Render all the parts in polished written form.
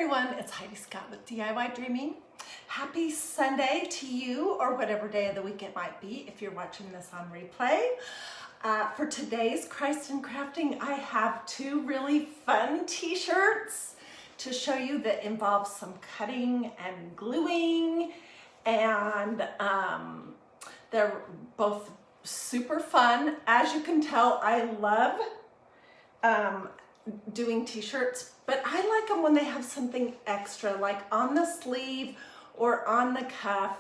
everyone, it's Heidi Scott with DIY Dreaming. Happy Sunday to you, or whatever day of the week it might be if you're watching this on replay. For today's Christ in Crafting, I have two really fun t-shirts to show you that involve some cutting and gluing, and they're both super fun. As you can tell, I love doing t-shirts, but I like them when they have something extra, like on the sleeve or on the cuff.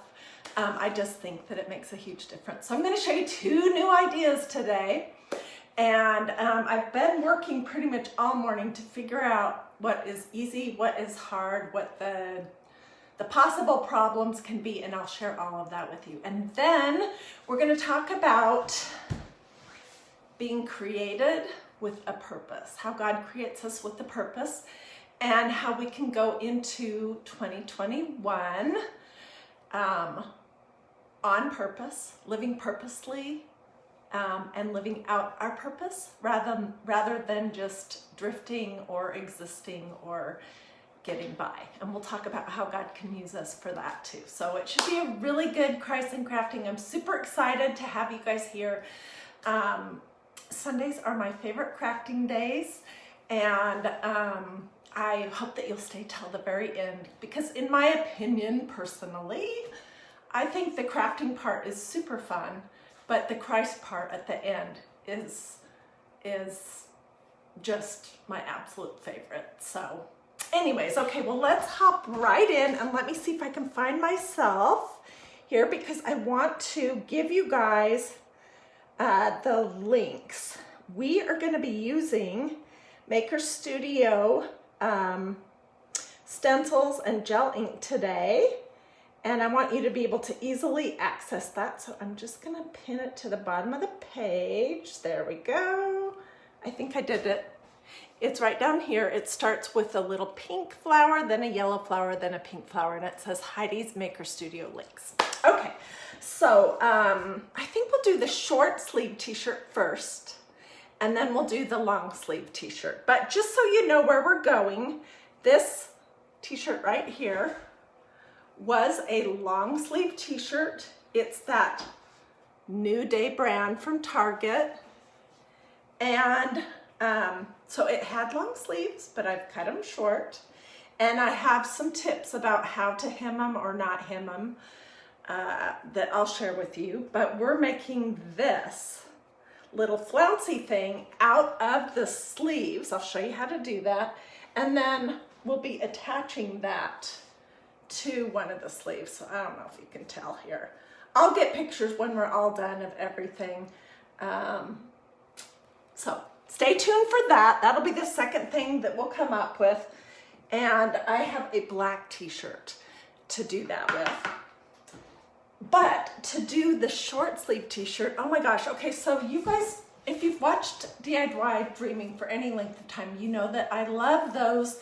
I just think that it makes a huge difference. So I'm going to show you two new ideas today, and I've been working pretty much all morning to figure out what is easy, what is hard, what the possible problems can be, and I'll share all of that with you. And then we're going to talk about being created with a purpose, how God creates us with a purpose, and how we can go into 2021 on purpose, living purposely, and living out our purpose rather than just drifting or existing or getting by. And we'll talk about how God can use us for that too. So it should be a really good Christ in Crafting. I'm super excited to have you guys here. Sundays are my favorite crafting days, and I hope that you'll stay till the very end, because in my opinion, personally, I think the crafting part is super fun, but the Christ part at the end is just my absolute favorite. So anyways, okay, well, let's hop right in, and let me see if I can find myself here, because I want to give you guys the links. We are going to be using Maker Studio stencils and gel ink today, and I want you to be able to easily access that. So I'm just going to pin it to the bottom of the page. There we go. I think I did it. It's right down here. It starts with a little pink flower, then a yellow flower, then a pink flower, and it says Heidi's Maker Studio links. Okay, so I think we'll do the short sleeve t-shirt first, and then we'll do the long sleeve t-shirt. But just so you know where we're going, this t-shirt right here was a long sleeve t-shirt. It's that New Day brand from Target, and so it had long sleeves, but I've cut them short, and I have some tips about how to hem them or not hem them that I'll share with you. But we're making this little flouncy thing out of the sleeves. I'll show you how to do that, and then we'll be attaching that to one of the sleeves. So I don't know if you can tell here. I'll get pictures when we're all done of everything. So stay tuned for that. That'll be the second thing that we'll come up with. And I have a black t-shirt to do that with. But to do the short sleeve t-shirt, oh my gosh. Okay, so you guys, if you've watched DIY Dreaming for any length of time, you know that I love those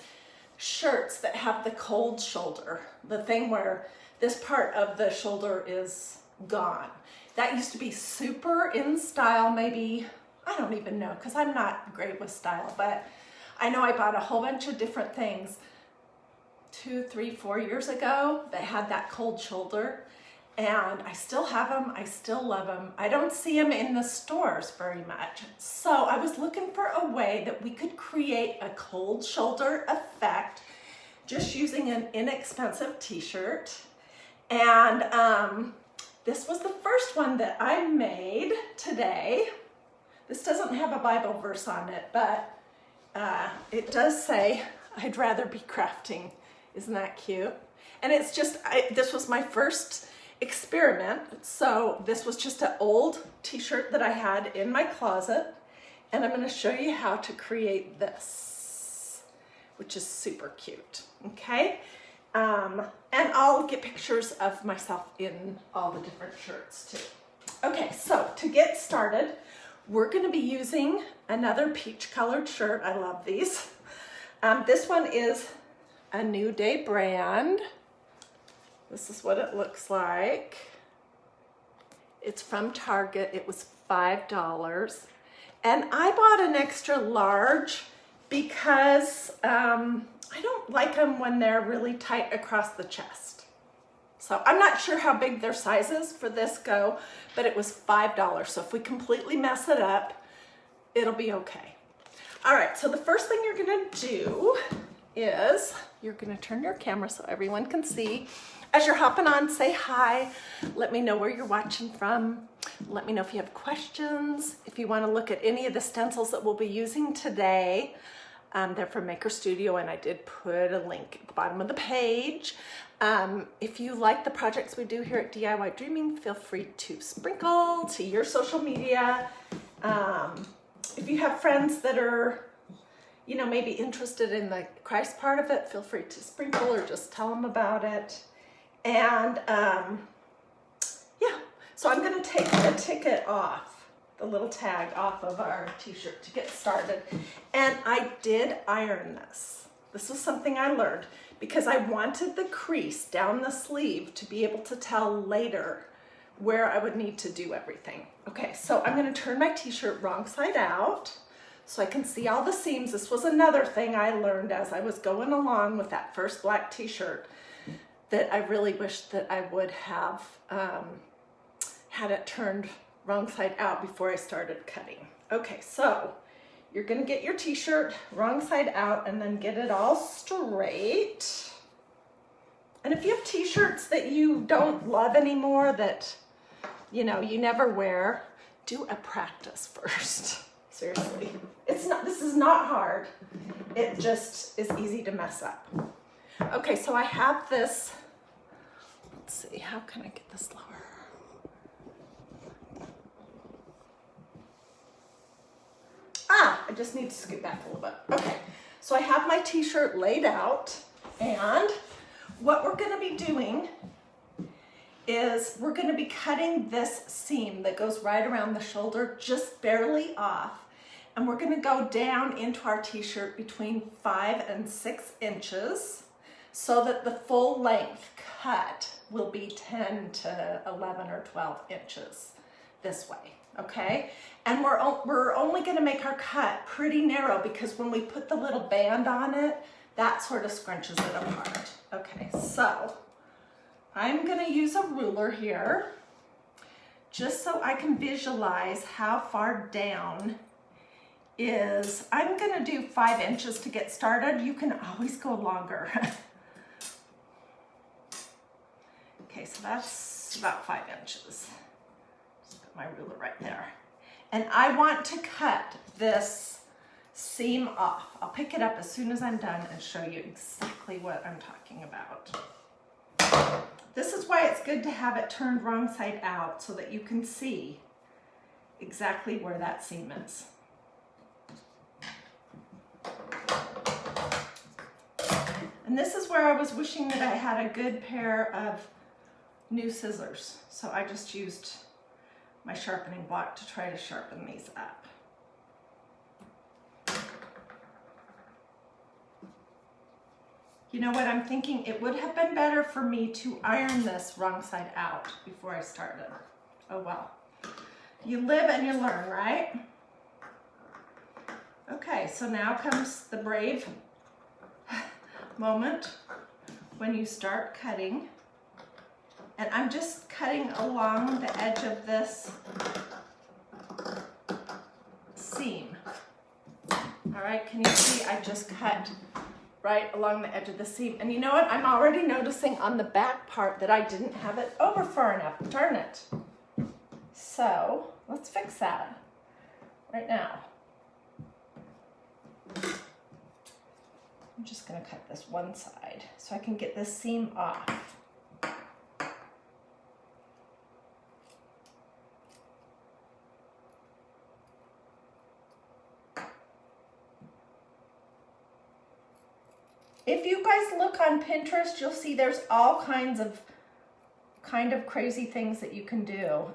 shirts that have the cold shoulder, the thing where this part of the shoulder is gone. That used to be super in style, maybe, I don't even know, because I'm not great with style, but I know I bought a whole bunch of different things 2, 3, 4 years ago that had that cold shoulder, and I still have them. I still love them. I don't see them in the stores very much. So I was looking for a way that we could create a cold shoulder effect just using an inexpensive t-shirt. And this was the first one that I made today. This doesn't have a Bible verse on it, but it does say, I'd rather be crafting. Isn't that cute? And it's just, this was my first experiment. So this was just an old t-shirt that I had in my closet, and I'm going to show you how to create this, which is super cute. Okay. And I'll get pictures of myself in all the different shirts too. Okay, so to get started, we're going to be using another peach colored shirt. I love these. This one is a New Day brand. This is what it looks like. It's from Target. It was $5. And I bought an extra large because I don't like them when they're really tight across the chest. So I'm not sure how big their sizes for this go, but it was $5. So if we completely mess it up, it'll be okay. All right, so the first thing you're gonna do is you're gonna turn your camera so everyone can see. As you're hopping on, say hi. Let me know where you're watching from. Let me know if you have questions. If you wanna look at any of the stencils that we'll be using today, they're from Maker Studio, and I did put a link at the bottom of the page. If you like the projects we do here at DIY Dreaming, feel free to sprinkle to your social media. If you have friends that are, you know, maybe interested in the Christ part of it, feel free to sprinkle or just tell them about it. And yeah, so I'm gonna take the ticket off, the little tag off of our t-shirt to get started. And I did iron this. This was something I learned because I wanted the crease down the sleeve to be able to tell later where I would need to do everything. Okay, so I'm gonna turn my t-shirt wrong side out so I can see all the seams. This was another thing I learned as I was going along with that first black t-shirt that I really wish that I would have had it turned wrong side out before I started cutting. Okay, so you're gonna get your t-shirt wrong side out and then get it all straight. And if you have t-shirts that you don't love anymore, that you know you never wear, do a practice first. Seriously, this is not hard. It just is easy to mess up. Okay, so I have this. Let's see, how can I get this lower? I just need to scoot back a little bit. Okay, so I have my t-shirt laid out, and what we're gonna be doing is we're gonna be cutting this seam that goes right around the shoulder, just barely off, and we're gonna go down into our t-shirt between 5 and 6 inches so that the full length cut will be 10 to 11 or 12 inches this way. Okay, and we're only going to make our cut pretty narrow because when we put the little band on it, that sort of scrunches it apart. Okay, so I'm going to use a ruler here just so I can visualize how far down is. I'm going to do 5 inches to get started. You can always go longer. Okay, so that's about 5 inches. My ruler right there. And I want to cut this seam off. I'll pick it up as soon as I'm done and show you exactly what I'm talking about. This is why it's good to have it turned wrong side out so that you can see exactly where that seam is. And this is where I was wishing that I had a good pair of new scissors. So I just used my sharpening block to try to sharpen these up. You know what I'm thinking? It would have been better for me to iron this wrong side out before I started. Oh well. You live and you learn, right? Okay, so now comes the brave moment when you start cutting. And I'm just cutting along the edge of this seam. All right, can you see I just cut right along the edge of the seam? And you know what? I'm already noticing on the back part that I didn't have it over far enough. Darn it. So let's fix that right now. I'm just gonna cut this one side so I can get this seam off. If you guys look on Pinterest, you'll see there's all kinds of kind of crazy things that you can do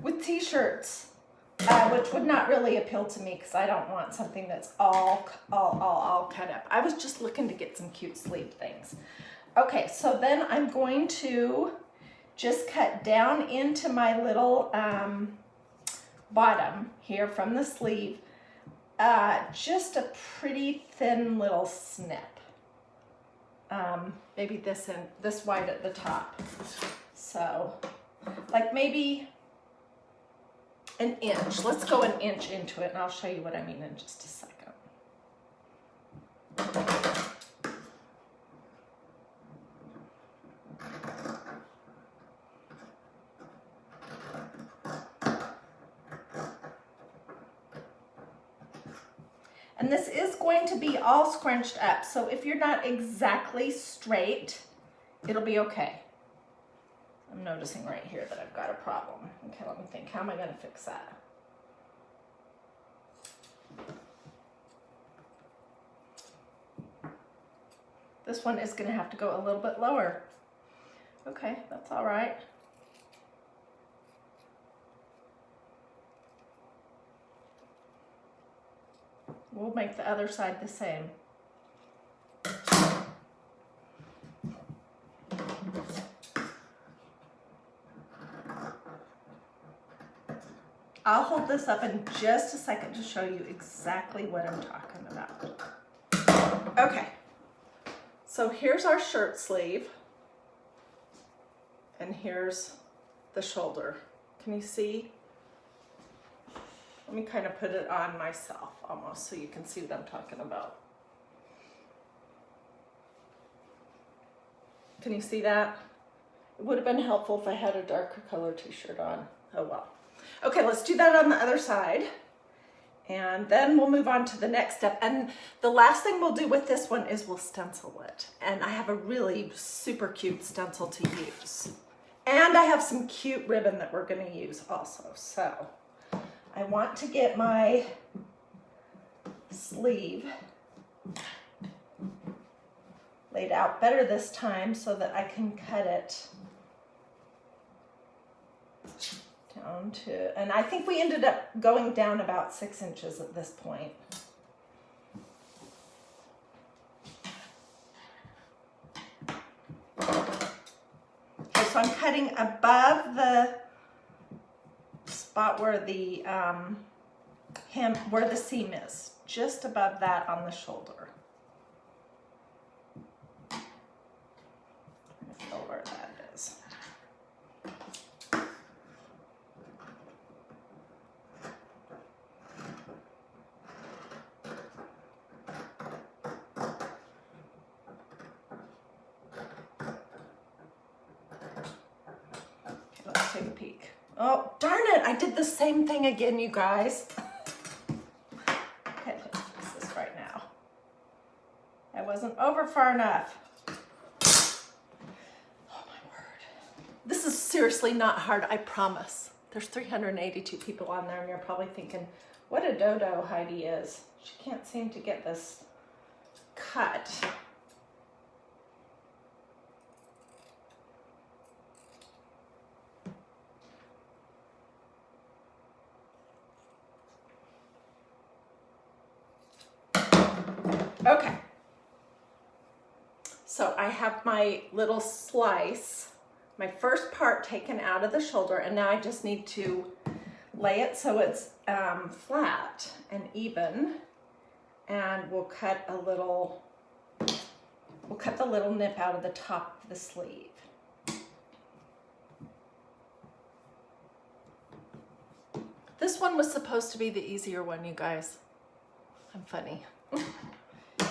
with t-shirts, which would not really appeal to me because I don't want something that's all cut up. I was just looking to get some cute sleeve things. Okay, so then I'm going to just cut down into my little bottom here from the sleeve, just a pretty thin little snip. maybe this and this wide at the top. So like maybe an inch. Let's go an inch into it and I'll show you what I mean in just a second. And this is going to be all scrunched up. So if you're not exactly straight, it'll be okay. I'm noticing right here that I've got a problem. Okay, let me think. How am I going to fix that? This one is going to have to go a little bit lower. Okay, that's all right. We'll make the other side the same. I'll hold this up in just a second to show you exactly what I'm talking about. Okay, so here's our shirt sleeve, and here's the shoulder. Can you see? Let me kind of put it on myself almost so you can see what I'm talking about. Can you see that? It would have been helpful if I had a darker color t-shirt on. Oh well. Okay, let's do that on the other side. And then we'll move on to the next step. And the last thing we'll do with this one is we'll stencil it. And I have a really super cute stencil to use. And I have some cute ribbon that we're gonna use also. So I want to get my sleeve laid out better this time so that I can cut it down to, and I think we ended up going down about 6 inches at this point. Okay, so I'm cutting above the spot where the hem, where the seam is, just above that on the shoulder. Feel where that is. Okay, let's take a peek. Oh, darn it, I did the same thing again, you guys. Okay, let's fix this right now. I wasn't over far enough. Oh my word. This is seriously not hard, I promise. There's 382 people on there and you're probably thinking, what a dodo Heidi is. She can't seem to get this cut. Okay, so I have my little slice, my first part taken out of the shoulder, and now I just need to lay it so it's flat and even, and we'll cut the little nip out of the top of the sleeve. This one was supposed to be the easier one, you guys. I'm funny.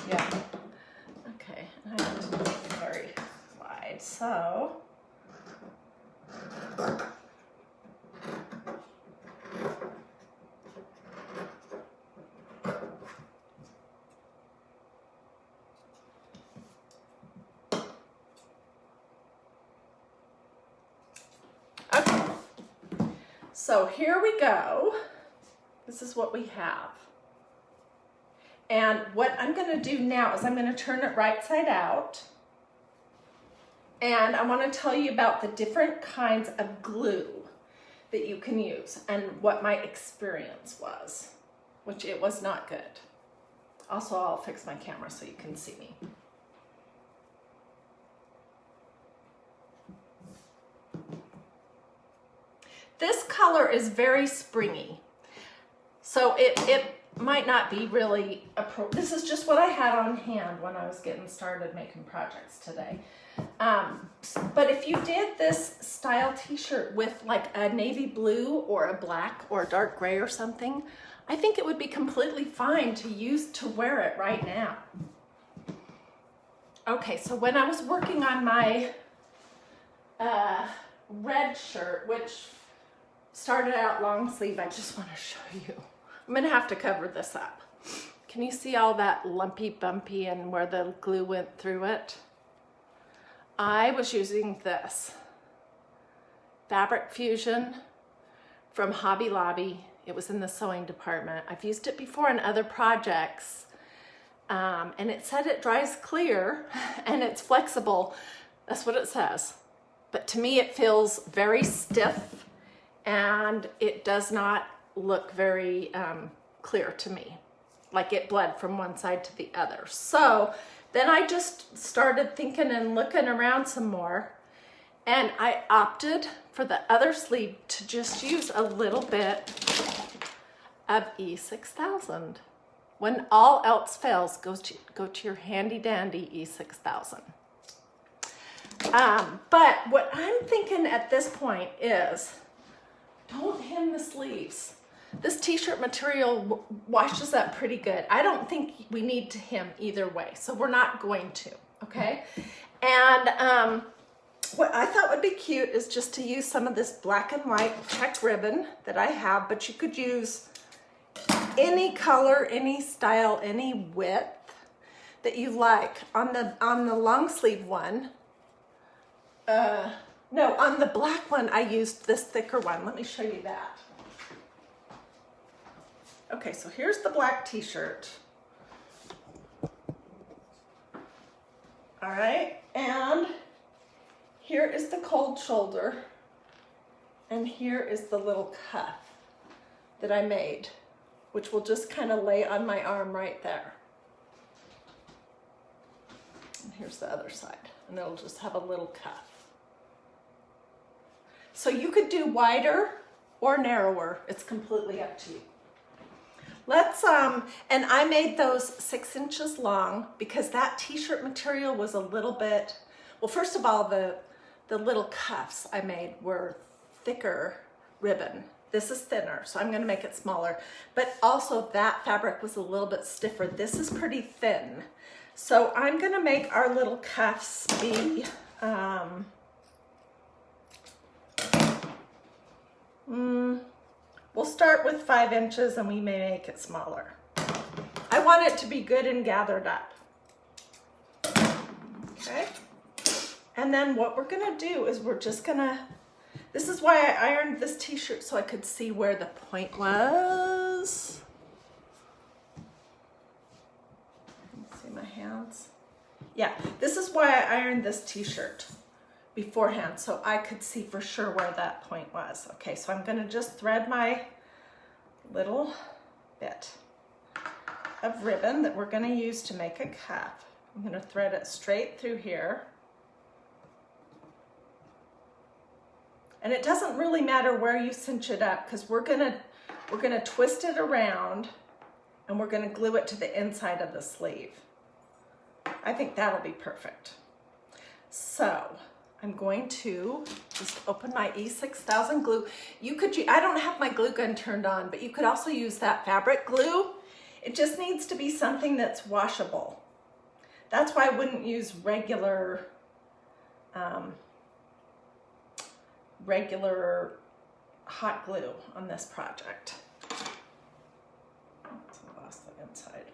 Yeah. Okay, and I have to make it very wide, so. Okay, so here we go. This is what we have. And what I'm going to do now is I'm going to turn it right side out. And I want to tell you about the different kinds of glue that you can use and what my experience was, which it was not good. Also, I'll fix my camera so you can see me. This color is very springy. So might not be really appropriate. This is just what I had on hand when I was getting started making projects today. But if you did this style t-shirt with like a navy blue or a black or a dark gray or something, I think it would be completely fine to use to wear it right now. Okay, so when I was working on my red shirt, which started out long sleeve, I just want to show you. I'm gonna have to cover this up. Can you see all that lumpy bumpy and where the glue went through it? I was using this Fabric Fusion from Hobby Lobby. It was in the sewing department. I've used it before in other projects, and it said it dries clear and it's flexible. That's what it says. But to me, it feels very stiff and it does not look very clear to me, like it bled from one side to the other. So then I just started thinking and looking around some more, and I opted for the other sleeve to just use a little bit of E6000. When all else fails, go to your handy dandy E6000. But what I'm thinking at this point is, don't hem the sleeves. This t-shirt material washes up pretty good. I don't think we need to hem either way, so we're not going to, okay? And what I thought would be cute is just to use some of this black and white check ribbon that I have, but you could use any color, any style, any width that you like. On the long sleeve one, no, on the black one, I used this thicker one. Let me show you that. Okay, so here's the black t-shirt. All right, and here is the cold shoulder, and here is the little cuff that I made, which will just kind of lay on my arm right there. And here's the other side, and it'll just have a little cuff. So you could do wider or narrower. It's completely up to you. Let's, and I made those 6 inches long because that t-shirt material was a little bit, well, first of all, the little cuffs I made were thicker ribbon. This is thinner, so I'm gonna make it smaller. But also that fabric was a little bit stiffer. This is pretty thin. So I'm gonna make our little cuffs be, we'll start with 5 inches and we may make it smaller. I want it to be good and gathered up. Okay. And then what we're gonna do is we're just gonna, this is why I ironed this t-shirt so I could see where the point was. See my hands? Yeah, this is why I ironed this t-shirt beforehand so I could see for sure where that point was. Okay, so I'm gonna just thread my little bit of ribbon that we're gonna use to make a cuff. I'm gonna thread it straight through here. And it doesn't really matter where you cinch it up because we're gonna twist it around and we're gonna glue it to the inside of the sleeve. I think that'll be perfect. So I'm going to just open my E6000 glue. You could, I don't have my glue gun turned on, but you could also use that fabric glue. It just needs to be something that's washable. That's why I wouldn't use regular hot glue on this project. Oops, I lost the inside.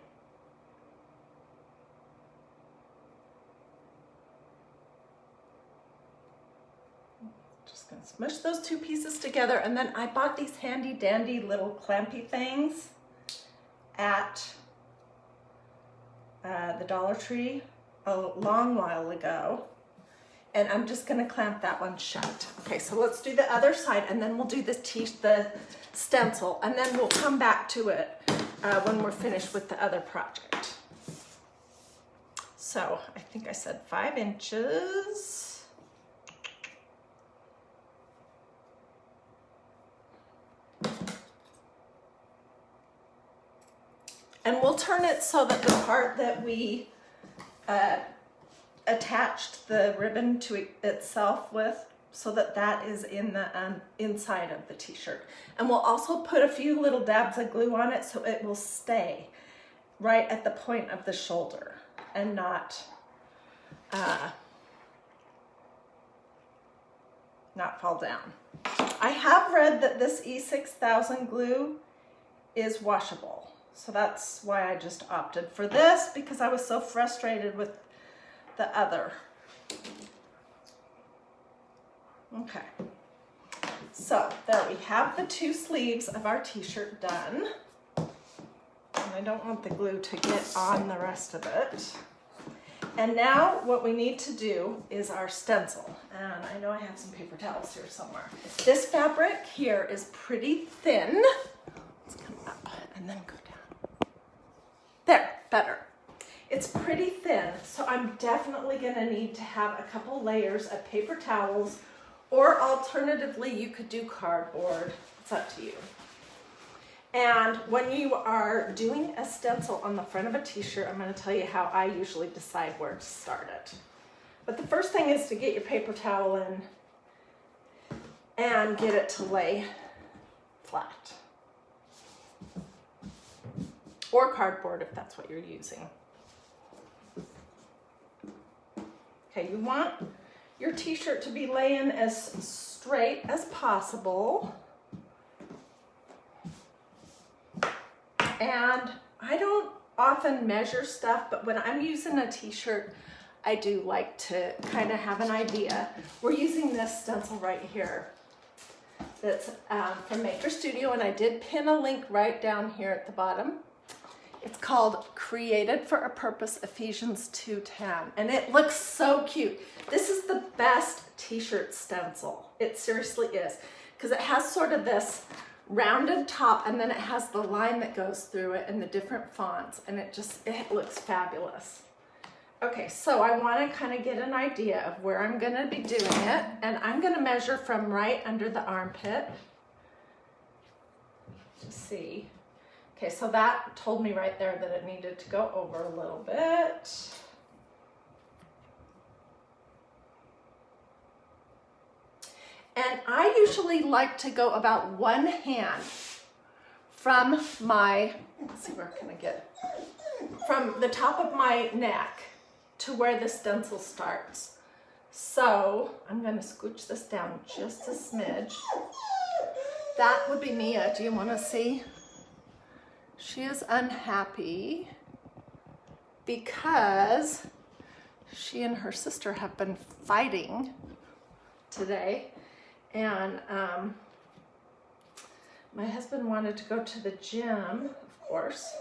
Just gonna smush those two pieces together, and then I bought these handy dandy little clampy things at the Dollar Tree a long while ago. And I'm just gonna clamp that one shut. Okay, so let's do the other side and then we'll do the stencil and then we'll come back to it when we're finished with the other project. So I think I said 5 inches. And we'll turn it so that the part that we attached the ribbon to itself with, so that that is in the inside of the t-shirt. And we'll also put a few little dabs of glue on it so it will stay right at the point of the shoulder and not fall down. I have read that this E6000 glue is washable. So that's why I just opted for this, because I was so frustrated with the other. Okay, so there we have the 2 sleeves of our t-shirt done. And I don't want the glue to get on the rest of it. And now what we need to do is our stencil. And I know I have some paper towels here somewhere. This fabric here is pretty thin. Let's come up and then go down. There, better. It's pretty thin, so I'm definitely gonna need to have a couple layers of paper towels, or alternatively, you could do cardboard. It's up to you. And when you are doing a stencil on the front of a t-shirt, I'm going to tell you how I usually decide where to start it. But the first thing is to get your paper towel in and get it to lay flat. Or cardboard if that's what you're using. Okay, you want your t-shirt to be laying as straight as possible. And I don't often measure stuff, but when I'm using a t-shirt, I do like to kind of have an idea. We're using this stencil right here that's from Maker Studio, and I did pin a link right down here at the bottom. It's called Created for a Purpose, Ephesians 2:10, and it looks so cute. This is the best t-shirt stencil. It seriously is, because it has sort of this rounded top, and then it has the line that goes through it and the different fonts, and it looks fabulous. Okay, so I want to kind of get an idea of where I'm going to be doing it, and I'm going to measure from right under the armpit to see. Okay, so that told me right there that it needed to go over a little bit. And I usually like to go about 1 hand from my, let's see, where can I get, from the top of my neck to where the stencil starts. So I'm going to scooch this down just a smidge. That would be Mia. Do you want to see? She is unhappy because she and her sister have been fighting today. And my husband wanted to go to the gym, of course.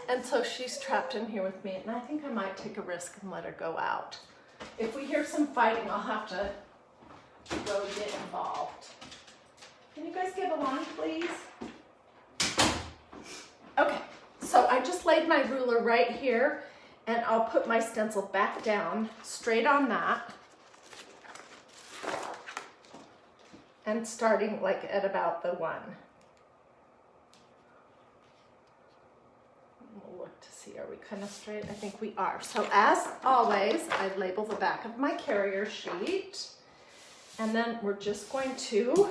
And so she's trapped in here with me, and I think I might take a risk and let her go out. If we hear some fighting, I'll have to go get involved. Can you guys get along, please? Okay, so I just laid my ruler right here, and I'll put my stencil back down straight on that. And starting like at about the 1. We'll look to see, are we kind of straight? I think we are. So as always, I label the back of my carrier sheet. And then we're just going to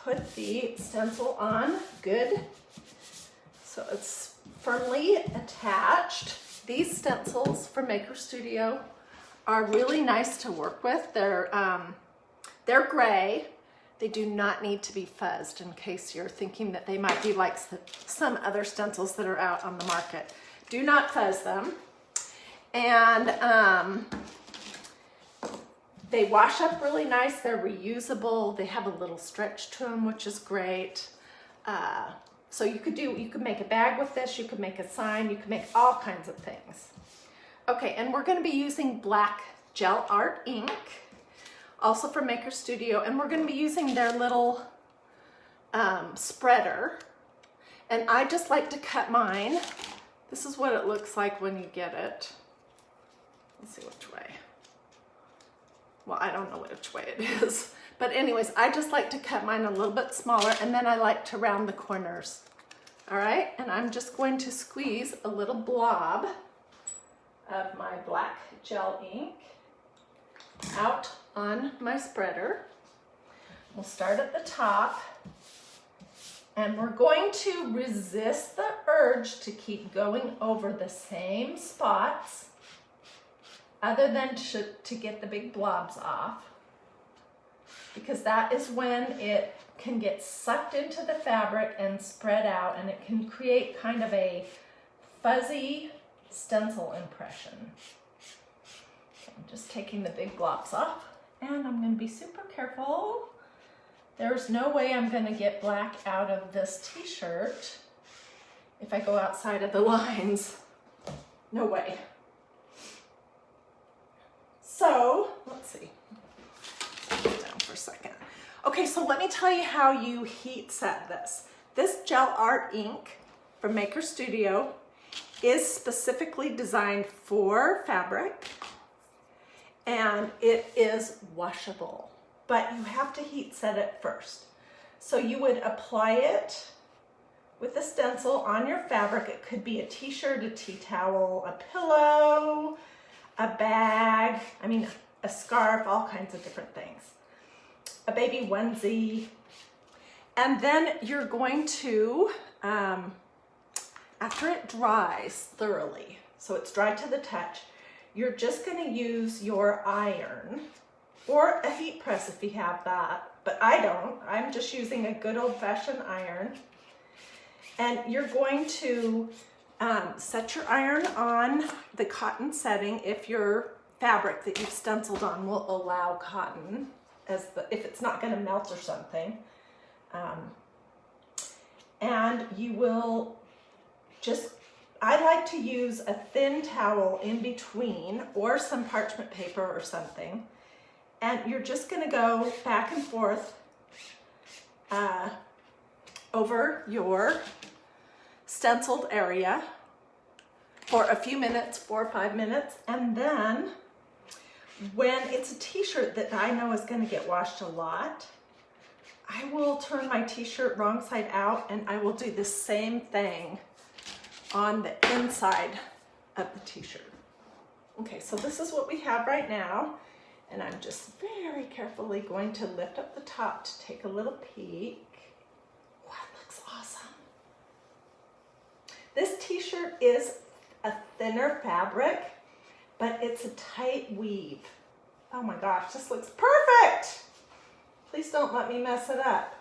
put the stencil on good. So it's firmly attached. These stencils from Maker Studio are really nice to work with. They're gray. They do not need to be fuzzed, in case you're thinking that they might be like some other stencils that are out on the market. Do not fuzz them. And they wash up really nice. They're reusable. They have a little stretch to them, which is great. So you could make a bag with this. You could make a sign. You could make all kinds of things. Okay, and we're going to be using black gel art ink, also from Maker Studio, and we're going to be using their little spreader. And I just like to cut mine. This is what it looks like when you get it. Let's see which way. Well, I don't know which way it is. But anyways, I just like to cut mine a little bit smaller, and then I like to round the corners. All right, and I'm just going to squeeze a little blob of my black gel ink out on my spreader. We'll start at the top, and we're going to resist the urge to keep going over the same spots other than to get the big blobs off, because that is when it can get sucked into the fabric and spread out, and it can create kind of a fuzzy stencil impression. Okay, I'm just taking the big blobs off, and I'm going to be super careful. There's no way I'm going to get black out of this t-shirt if I go outside of the lines. No way. So, let's see. Put it down for a second. Okay, so let me tell you how you heat set this. This gel art ink from Maker Studio is specifically designed for fabric, and it is washable, but you have to heat set it first. So you would apply it with a stencil on your fabric. It could be a t-shirt, a tea towel, a pillow, a bag, a scarf, all kinds of different things. A baby onesie. And then you're going to, after it dries thoroughly, so it's dry to the touch, you're just going to use your iron or a heat press if you have that, but I don't. I'm just using a good old-fashioned iron. And you're going to set your iron on the cotton setting if your fabric that you've stenciled on will allow cotton, if it's not going to melt or something. And you will just, I like to use a thin towel in between or some parchment paper or something. And you're just going to go back and forth over your stenciled area for a few minutes, 4 or 5 minutes. And then when it's a t-shirt that I know is going to get washed a lot, I will turn my t-shirt wrong side out, and I will do the same thing on the inside of the t-shirt. Okay, so this is what we have right now, and I'm just very carefully going to lift up the top to take a little peek. Wow, it looks awesome. This t-shirt is a thinner fabric, but it's a tight weave. Oh my gosh, this looks perfect. Please don't let me mess it up.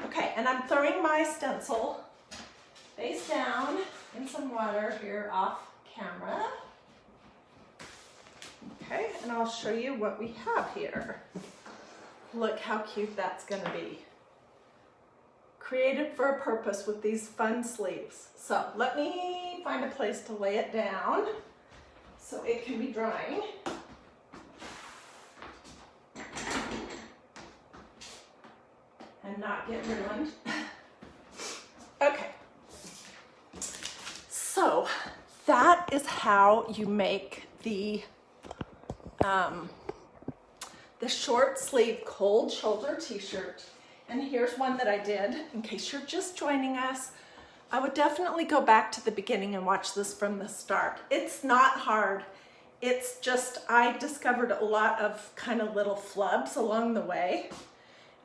Okay, and I'm throwing my stencil face down in some water here off camera. Okay, and I'll show you what we have here. Look how cute that's gonna be. Created for a purpose with these fun sleeves. So let me find a place to lay it down so it can be drying. And not get ruined. Okay. So that is how you make the short sleeve cold shoulder t-shirt. And here's one that I did. In case you're just joining us, I would definitely go back to the beginning and watch this from the start. It's not hard. It's just I discovered a lot of kind of little flubs along the way.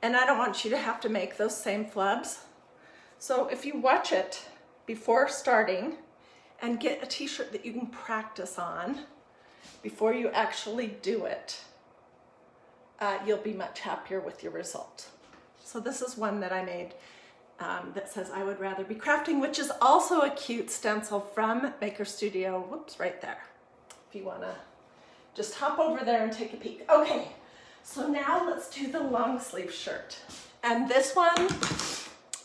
And I don't want you to have to make those same flubs. So if you watch it before starting and get a t-shirt that you can practice on before you actually do it, you'll be much happier with your result. So this is one that I made that says I would rather be crafting, which is also a cute stencil from Maker Studio. Whoops, right there. If you wanna just hop over there and take a peek. Okay. So now let's do the long sleeve shirt. And this one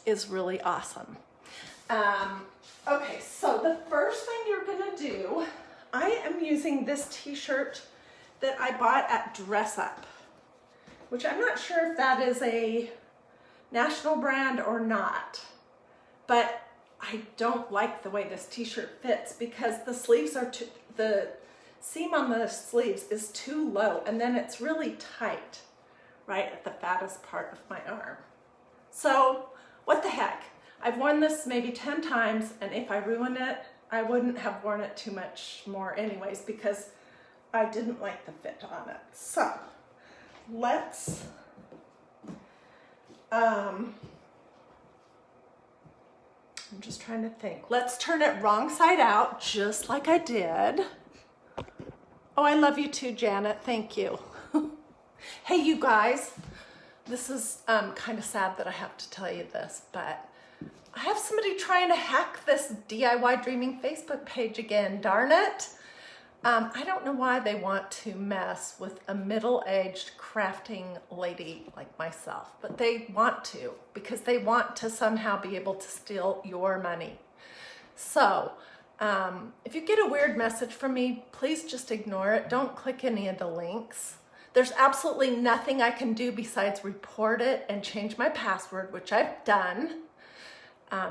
is really awesome. Okay, so the first thing you're gonna do, I am using this t-shirt that I bought at Dress Up, which I'm not sure if that is a national brand or not, but I don't like the way this t-shirt fits because the sleeves are the seam on the sleeves is too low, and then it's really tight right at the fattest part of my arm. So what the heck? I've worn this maybe 10 times, and if I ruin it, I wouldn't have worn it too much more anyways, because I didn't like the fit on it. So let's I'm just trying to think. Let's turn it wrong side out, just like I did. Oh, I love you too, Janet. Thank you. Hey, you guys, this is kind of sad that I have to tell you this, but I have somebody trying to hack this DIY Dreaming Facebook page again. Darn it. I don't know why they want to mess with a middle-aged crafting lady like myself, but they want to, because they want to somehow be able to steal your money. So if you get a weird message from me, please just ignore it. Don't click any of the links. There's absolutely nothing I can do besides report it and change my password, which I've done.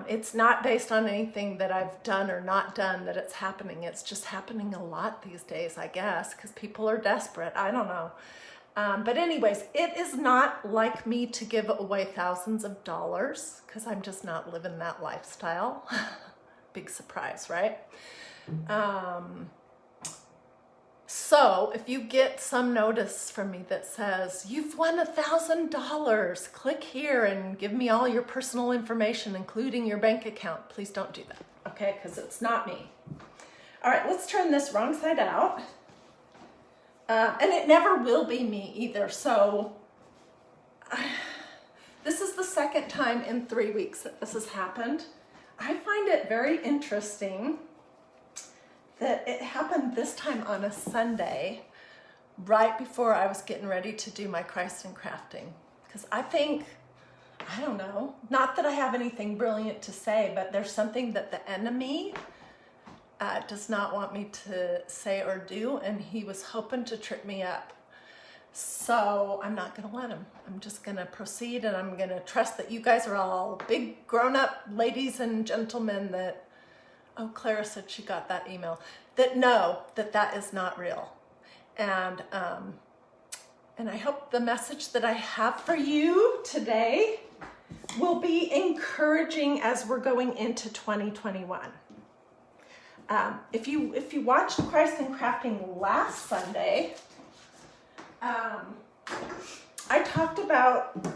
It's not based on anything that I've done or not done that it's happening. It's just happening a lot these days, I guess, because people are desperate. I don't know. But anyways, it is not like me to give away thousands of dollars, because I'm just not living that lifestyle. Big surprise, right? So if you get some notice from me that says, you've won $1,000, click here and give me all your personal information, including your bank account, please don't do that, okay? Because it's not me. All right, let's turn this wrong side out. And it never will be me either. So this is the second time in 3 weeks that this has happened. I find it very interesting that it happened this time on a Sunday, right before I was getting ready to do my Christ and Crafting. Because I think, I don't know, not that I have anything brilliant to say, but there's something that the enemy does not want me to say or do, and he was hoping to trip me up. So I'm not gonna let him. I'm just gonna proceed, and I'm gonna trust that you guys are all big grown-up ladies and gentlemen that, oh, Clara said she got that email, that know that that is not real. And I hope the message that I have for you today will be encouraging as we're going into 2021. If you watched Christ and Crafting last Sunday, I talked about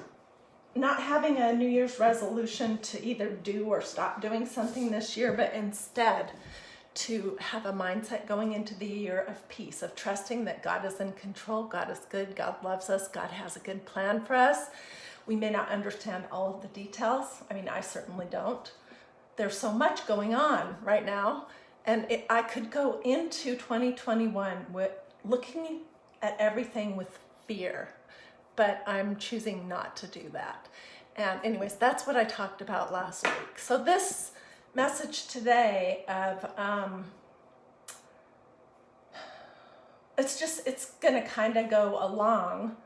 not having a New Year's resolution to either do or stop doing something this year, but instead to have a mindset going into the year of peace, of trusting that God is in control, God is good, God loves us, God has a good plan for us. We may not understand all of the details. I mean, I certainly don't. There's so much going on right now, and I could go into 2021 with looking at everything with fear, but I'm choosing not to do that. And anyways, that's what I talked about last week. So this message today of, it's gonna kind of go along,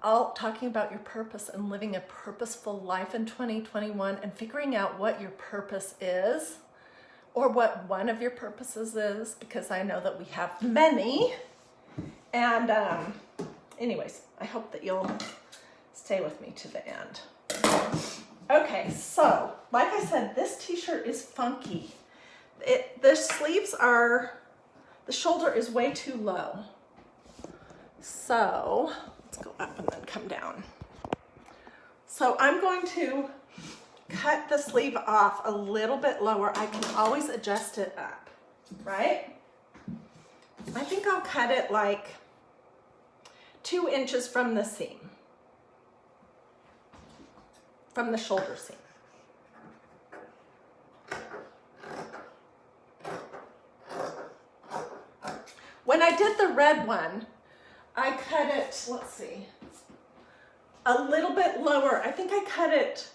all talking about your purpose and living a purposeful life in 2021 and figuring out what your purpose is, or what one of your purposes is, because I know that we have many. And anyways, I hope that you'll stay with me to the end. Okay, so like I said, this t-shirt is funky. The sleeves are, the shoulder is way too low. So let's go up and then come down. So I'm going to cut the sleeve off a little bit lower. I can always adjust it up, right? I think I'll cut it like 2 inches from the seam, from the shoulder seam. When I did the red one, I cut it, let's see, a little bit lower. I think I cut it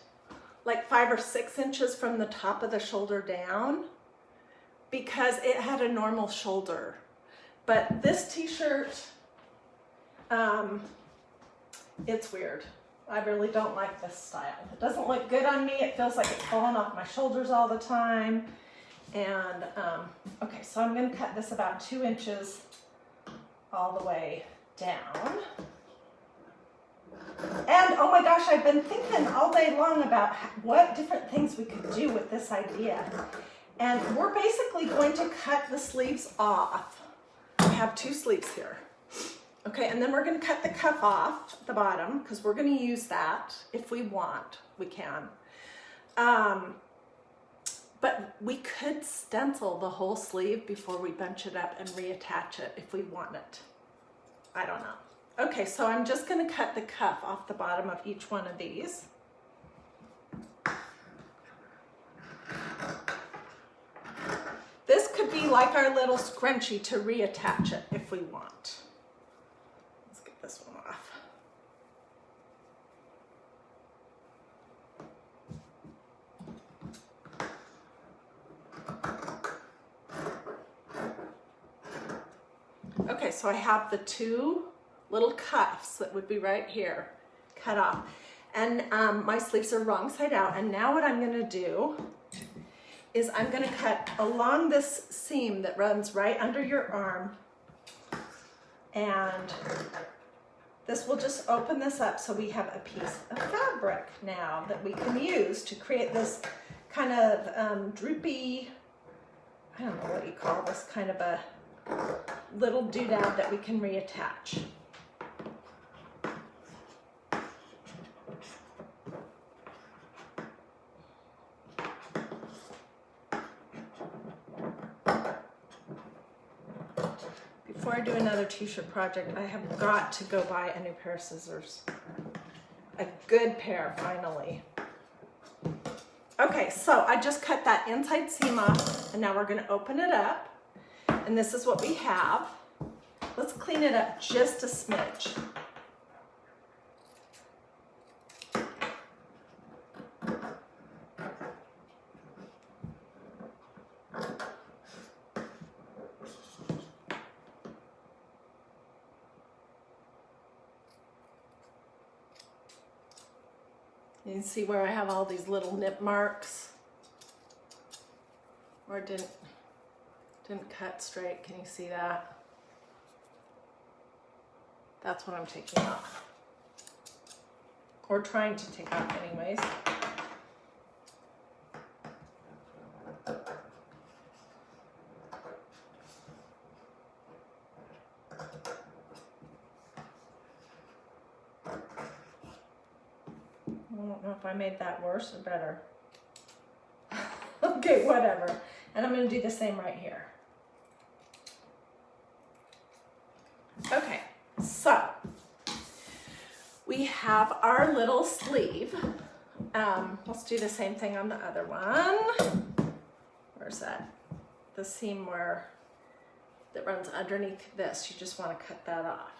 like 5 or 6 inches from the top of the shoulder down, because it had a normal shoulder. But this t-shirt, it's weird. I really don't like this style. It doesn't look good on me. It feels like it's falling off my shoulders all the time. And okay, so I'm going to cut this about 2 inches all the way down. And oh my gosh, I've been thinking all day long about what different things we could do with this idea. And we're basically going to cut the sleeves off. I have 2 sleeves here. Okay, and then we're going to cut the cuff off at the bottom because we're going to use that if we want. We can. But we could stencil the whole sleeve before we bunch it up and reattach it if we want it. I don't know. Okay, so I'm just going to cut the cuff off the bottom of each one of these. This could be like our little scrunchie to reattach it if we want. Let's get this one off. Okay, so I have the 2 little cuffs that would be right here cut off, and my sleeves are wrong side out. And now what I'm going to do is I'm going to cut along this seam that runs right under your arm, and this will just open this up so we have a piece of fabric now that we can use to create this kind of droopy, I don't know what you call this, kind of a little doodad that we can reattach. Before I do another t-shirt project, I have got to go buy a new pair of scissors. A good pair, finally. Okay, so I just cut that inside seam off, and now we're going to open it up. And this is what we have. Let's clean it up just a smidge. You can see where I have all these little nip marks, or didn't cut straight. Can you see that? That's what I'm taking off, or trying to take off anyways. I don't know if I made that worse or better. Okay, whatever. And I'm going to do the same right here. Okay, so we have our little sleeve. Let's do the same thing on the other one. Where's that? The seam that runs underneath this. You just want to cut that off.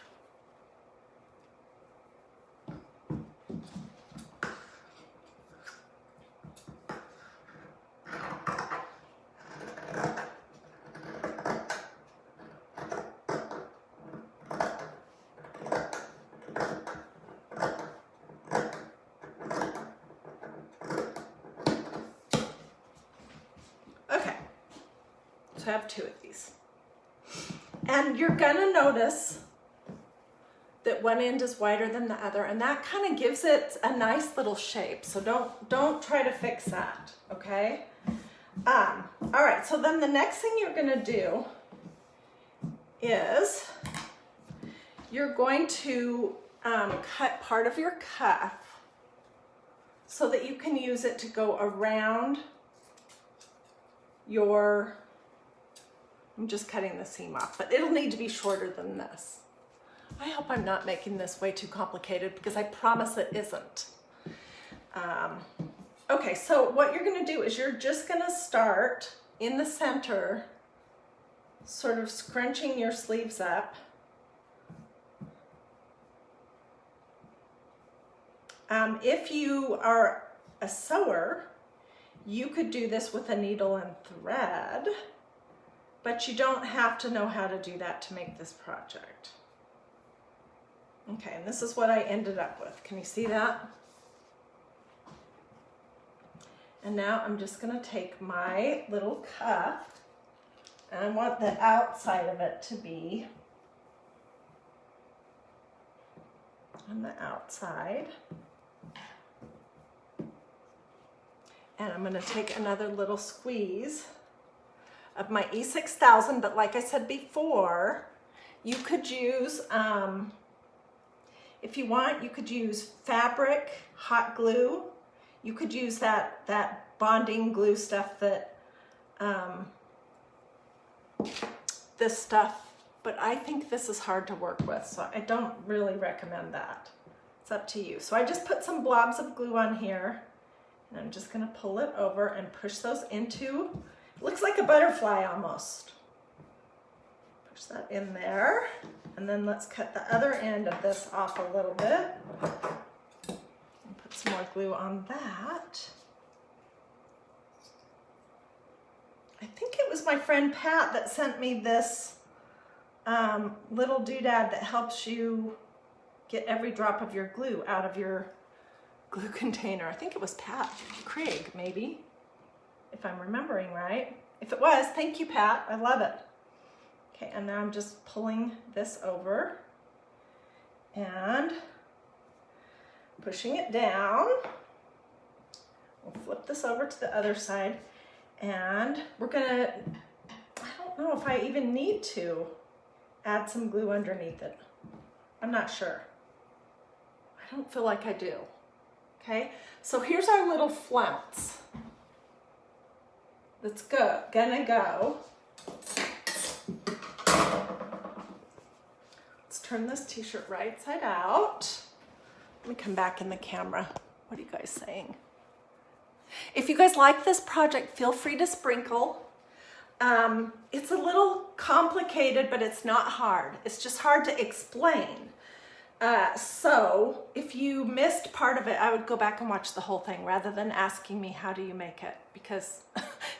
I have 2 of these, and you're gonna notice that one end is wider than the other, and that kind of gives it a nice little shape. So don't try to fix that, okay? All right, so then the next thing you're gonna do is you're going to cut part of your cuff so that you can use it to go around your, I'm just cutting the seam off, but it'll need to be shorter than this. I hope I'm not making this way too complicated, because I promise it isn't. Okay, so what you're gonna do is you're just gonna start in the center, sort of scrunching your sleeves up. If you are a sewer, you could do this with a needle and thread, but you don't have to know how to do that to make this project. Okay, and this is what I ended up with. Can you see that? And now I'm just gonna take my little cuff, and I want the outside of it to be on the outside. And I'm gonna take another little squeeze of my E6000, but like I said before, you could use, if you want, you could use fabric, hot glue. You could use that bonding glue stuff that, this stuff, but I think this is hard to work with, so I don't really recommend that. It's up to you. So I just put some blobs of glue on here, and I'm just gonna pull it over and push those into, it looks like a butterfly almost. Push that in there, and then let's cut the other end of this off a little bit. And put some more glue on that. I think it was my friend Pat that sent me this little doodad that helps you get every drop of your glue out of your glue container. I think it was Pat Craig, maybe, if I'm remembering right. If it was, thank you, Pat. I love it. Okay, and now I'm just pulling this over and pushing it down. We'll flip this over to the other side, and we're gonna, I don't know if I even need to add some glue underneath it. I'm not sure. I don't feel like I do. Okay, so here's our little flounce that's gonna go. Let's turn this t-shirt right side out. Let me come back in the camera. What are you guys saying? If you guys like this project, feel free to sprinkle. It's a little complicated, but it's not hard. It's just hard to explain. So if you missed part of it, I would go back and watch the whole thing rather than asking me, how do you make it? Because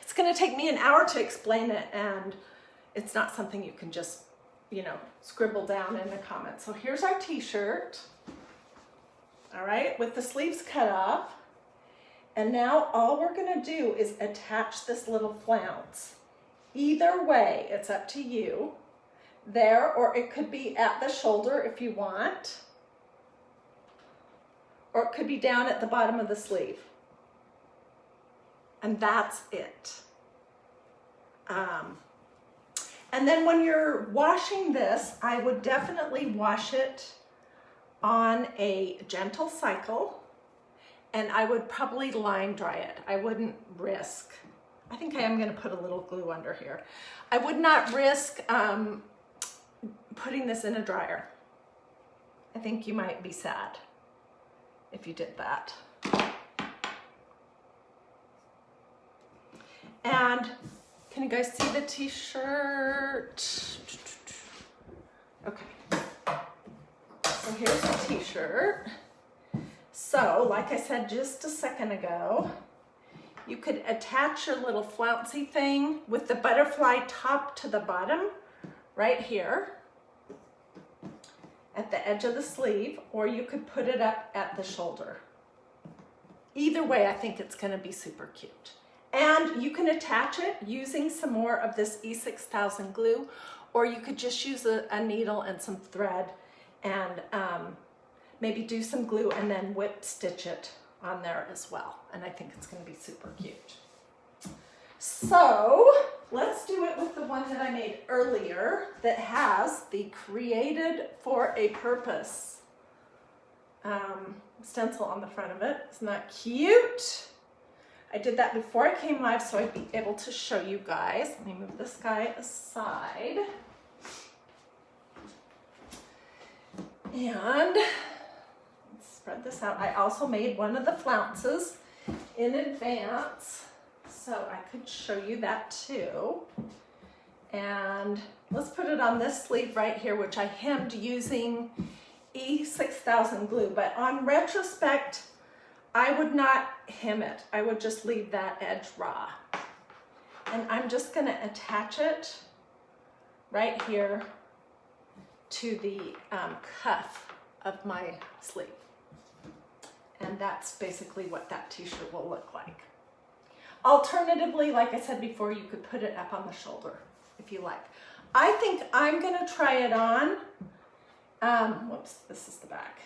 it's gonna take me an hour to explain it, and it's not something you can just, you know, scribble down in the comments. So here's our t-shirt, all right, with the sleeves cut off. And now all we're gonna do is attach this little flounce. Either way, it's up to you. There, or it could be at the shoulder if you want, or it could be down at the bottom of the sleeve. And that's it. And then when you're washing this, I would definitely wash it on a gentle cycle, and I would probably line dry it. I wouldn't risk, I think I am gonna put a little glue under here. I would not risk putting this in a dryer. I think you might be sad if you did that. And can you guys see the t-shirt? Okay, so here's the t-shirt. So like I said just a second ago, you could attach your little flouncy thing with the butterfly top to the bottom right here at the edge of the sleeve, or you could put it up at the shoulder. Either way, I think it's gonna be super cute. And you can attach it using some more of this E6000 glue, or you could just use a needle and some thread and maybe do some glue and then whip stitch it on there as well. And I think it's gonna be super cute. So let's do it with the one that I made earlier that has the created for a purpose stencil on the front of it. Isn't that cute? I did that before I came live so I'd be able to show you guys. Let me move this guy aside. And let's spread this out. I also made one of the flounces in advance, so I could show you that too. And let's put it on this sleeve right here, which I hemmed using E6000 glue, but on retrospect, I would not hem it. I would just leave that edge raw. And I'm just gonna attach it right here to the cuff of my sleeve. And that's basically what that t-shirt will look like. Alternatively, like I said before, you could put it up on the shoulder if you like. I think I'm gonna try it on. Whoops, this is the back.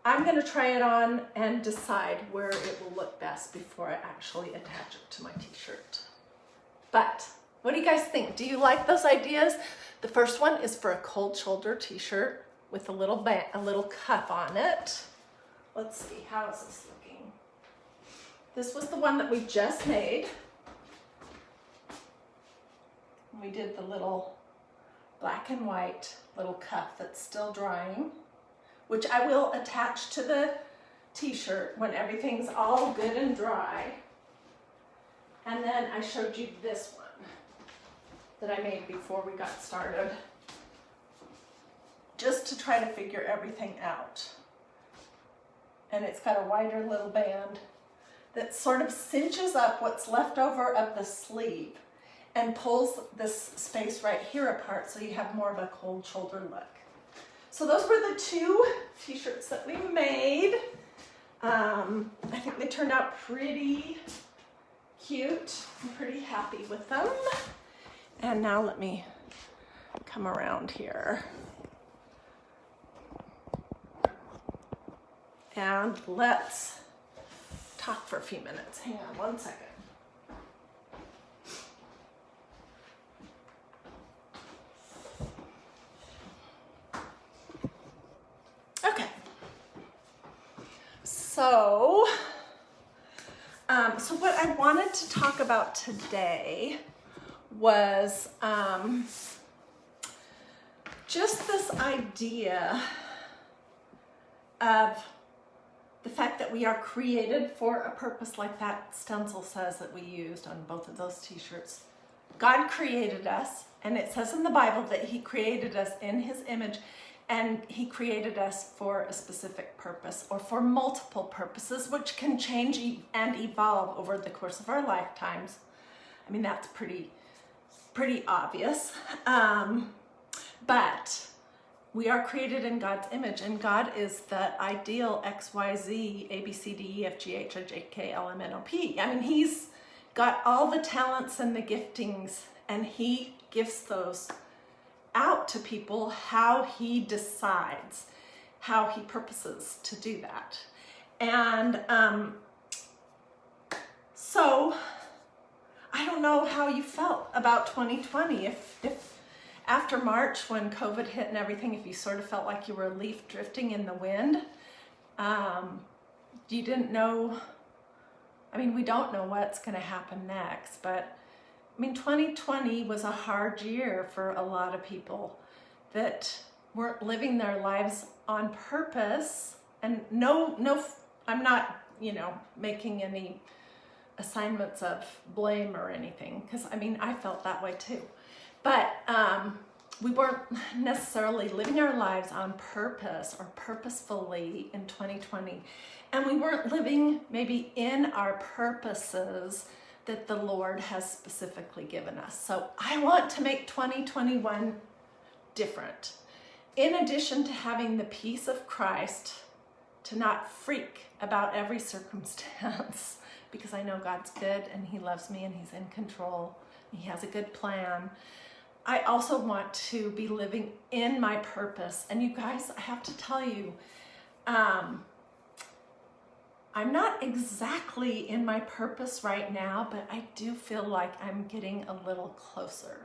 I'm gonna try it on and decide where it will look best before I actually attach it to my t-shirt. But what do you guys think? Do you like those ideas? The first one is for a cold shoulder t-shirt with a little cuff on it. Let's see, how is this looking? This was the one that we just made. We did the little black and white little cuff that's still drying, which I will attach to the t-shirt when everything's all good and dry. And then I showed you this one that I made before we got started, just to try to figure everything out. And it's got a wider little band that sort of cinches up what's left over of the sleeve and pulls this space right here apart so you have more of a cold shoulder look. So those were the two t-shirts that we made. I think they turned out pretty cute. I'm pretty happy with them. And now let me come around here. And let's talk for a few minutes. Hang on one second. Okay. So what I wanted to talk about today was just this idea of the fact that we are created for a purpose, like that stencil says that we used on both of those t-shirts. God created us, and it says in the Bible that he created us in his image, and he created us for a specific purpose, or for multiple purposes, which can change and evolve over the course of our lifetimes. I mean, that's pretty obvious. But we are created in God's image, and God is the ideal XYZ, ABCDEFGHIJKLMNOP. I mean, he's got all the talents and the giftings, and he gives those out to people how he decides, how he purposes to do that. And so I don't know how you felt about 2020. If after March, when COVID hit and everything, if you sort of felt like you were a leaf drifting in the wind, you didn't know. I mean, we don't know what's going to happen next, but I mean, 2020 was a hard year for a lot of people that weren't living their lives on purpose. And no, I'm not, making any assignments of blame or anything, because I mean, I felt that way too. But we weren't necessarily living our lives on purpose or purposefully in 2020. And we weren't living maybe in our purposes that the Lord has specifically given us. So I want to make 2021 different. In addition to having the peace of Christ, to not freak about every circumstance, because I know God's good and he loves me and he's in control. He has a good plan. I also want to be living in my purpose. And you guys, I have to tell you, I'm not exactly in my purpose right now, but I do feel like I'm getting a little closer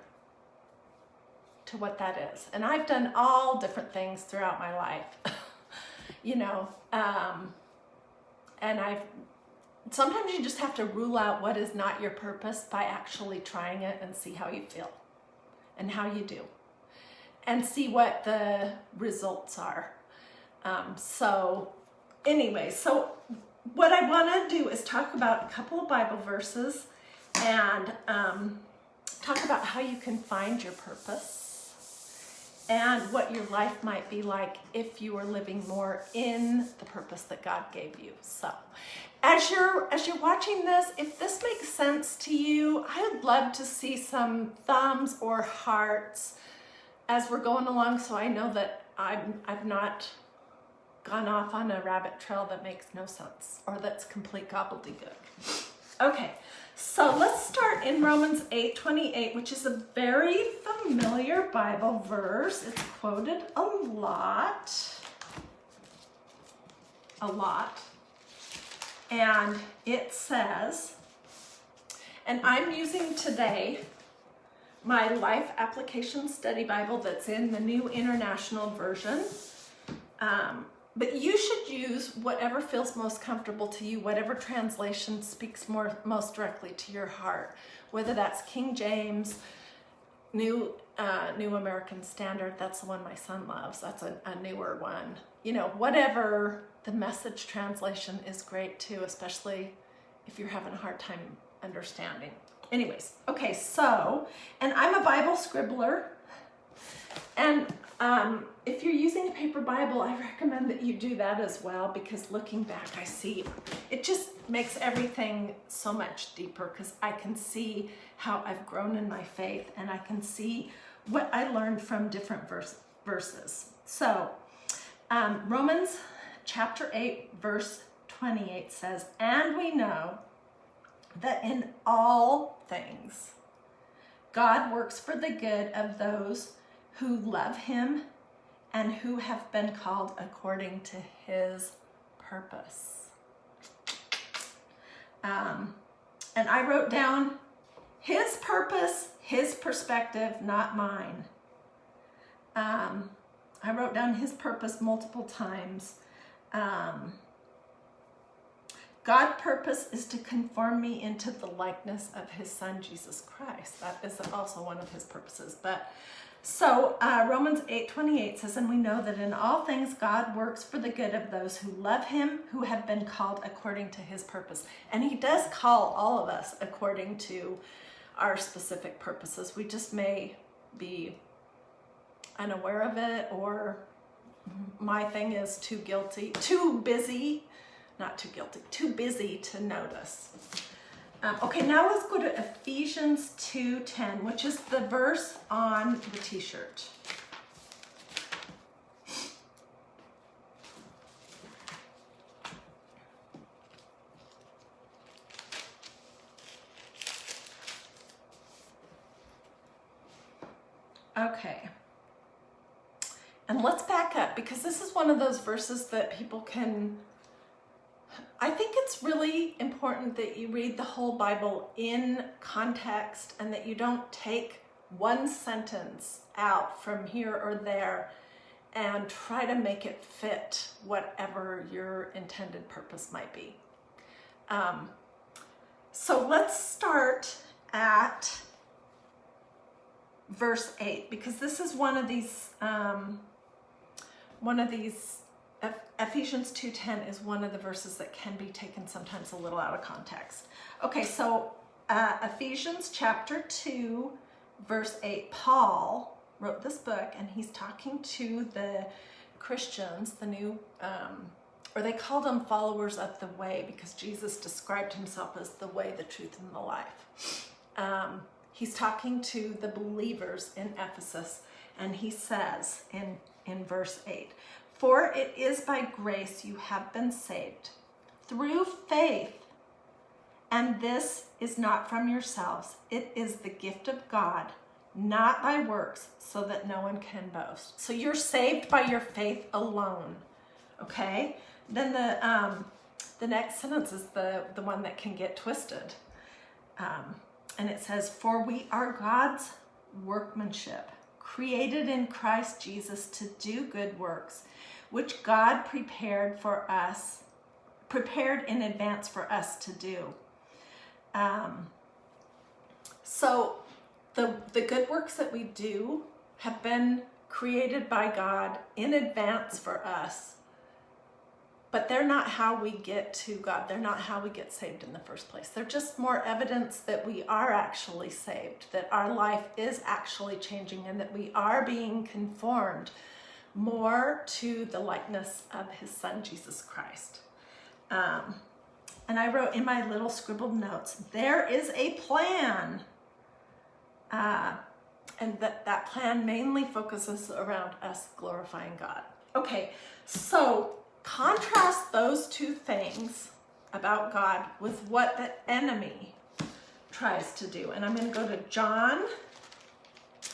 to what that is. And I've done all different things throughout my life, and sometimes you just have to rule out what is not your purpose by actually trying it and see how you feel and how you do and see what the results are. So what I want to do is talk about a couple of Bible verses and talk about how you can find your purpose and what your life might be like if you were living more in the purpose that God gave you. So as you're watching this, if this makes sense to you, I would love to see some thumbs or hearts as we're going along, so I know that I've not gone off on a rabbit trail that makes no sense or that's complete gobbledygook. Okay, So let's start in Romans 8:28, which is a very familiar Bible verse. It's quoted a lot. And it says, and I'm using today my Life Application Study Bible that's in the New International Version. But you should use whatever feels most comfortable to you, whatever translation speaks most directly to your heart, whether that's King James, New American Standard, that's the one my son loves, that's a newer one. You know, whatever, the Message translation is great too, especially if you're having a hard time understanding. Anyways, okay, so, and I'm a Bible scribbler, and if you're using a paper Bible, I recommend that you do that as well, because looking back, I see it just makes everything so much deeper, because I can see how I've grown in my faith, and I can see what I learned from different verses. So Romans chapter 8, verse 28 says, "And we know that in all things God works for the good of those who love him and who have been called according to his purpose." And I wrote down his purpose, his perspective, not mine. I wrote down his purpose multiple times. God's purpose is to conform me into the likeness of his son, Jesus Christ. That is also one of his purposes. But so Romans 8:28 says, "And we know that in all things God works for the good of those who love him, who have been called according to his purpose." And he does call all of us according to our specific purposes. We just may be unaware of it, or my thing is too busy to notice. Okay, now let's go to Ephesians 2:10, which is the verse on the t-shirt. Okay. And let's back up, because this is one of those verses that people can, I think it's really important that you read the whole Bible in context, and that you don't take one sentence out from here or there and try to make it fit whatever your intended purpose might be. So let's start at verse 8, because this is one of these Ephesians 2:10 is one of the verses that can be taken sometimes a little out of context. Okay, so Ephesians chapter 2, verse 8, Paul wrote this book, and he's talking to the Christians, the new, or they called them followers of the way, because Jesus described himself as the way, the truth, and the life. He's talking to the believers in Ephesus, and he says in verse 8, "For it is by grace you have been saved, through faith, and this is not from yourselves. It is the gift of God, not by works, so that no one can boast." So you're saved by your faith alone, okay? Then the next sentence is the one that can get twisted. And it says, "For we are God's workmanship, created in Christ Jesus to do good works, which God prepared in advance for us to do." So the good works that we do have been created by God in advance for us, but they're not how we get to God. They're not how we get saved in the first place. They're just more evidence that we are actually saved, that our life is actually changing, and that we are being conformed more to the likeness of his son, Jesus Christ. And I wrote in my little scribbled notes, there is a plan. And that plan mainly focuses around us glorifying God. Okay, so contrast those two things about God with what the enemy tries to do. And I'm going to go to John,